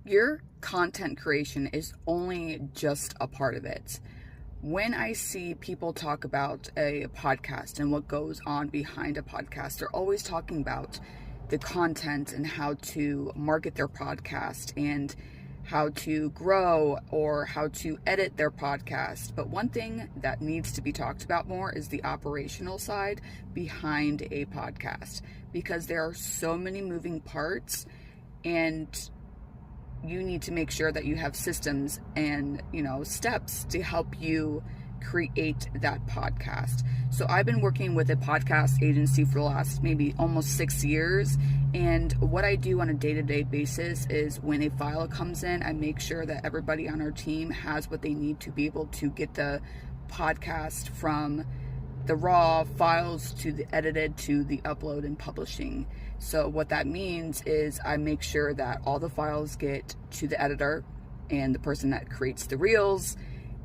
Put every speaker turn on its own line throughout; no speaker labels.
Your content creation is only just a part of it. When I see people talk about a podcast and what goes on behind a podcast, they're always talking about the content and how to market their podcast and how to grow or how to edit their podcast. But one thing that needs to be talked about more is the operational side behind a podcast, because there are so many moving parts, and you need to make sure that you have systems and, steps to help you create that podcast. So I've been working with a podcast agency for the last maybe almost 6 years. And what I do on a day-to-day basis is when a file comes in, I make sure that everybody on our team has what they need to be able to get the podcast from the raw files to the edited to the upload and publishing. So what that means is I make sure that all the files get to the editor and the person that creates the reels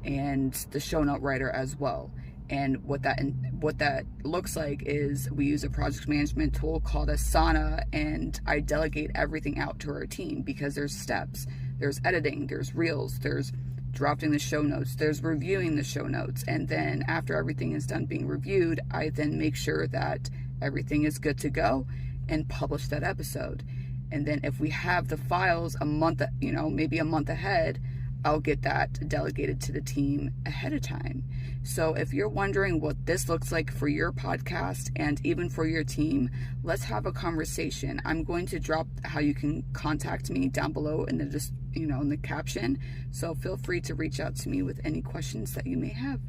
and the show note writer as well. And what that looks like is we use a project management tool called Asana, and I delegate everything out to our team because there's steps. There's editing, there's reels, there's drafting the show notes, there's reviewing the show notes, and then after everything is done being reviewed, I then make sure that everything is good to go and publish that episode. And then if we have the files a month, maybe a month ahead, I'll get that delegated to the team ahead of time. So if you're wondering what this looks like for your podcast and even for your team, let's have a conversation. I'm going to drop how you can contact me down below in the in the caption. So feel free to reach out to me with any questions that you may have.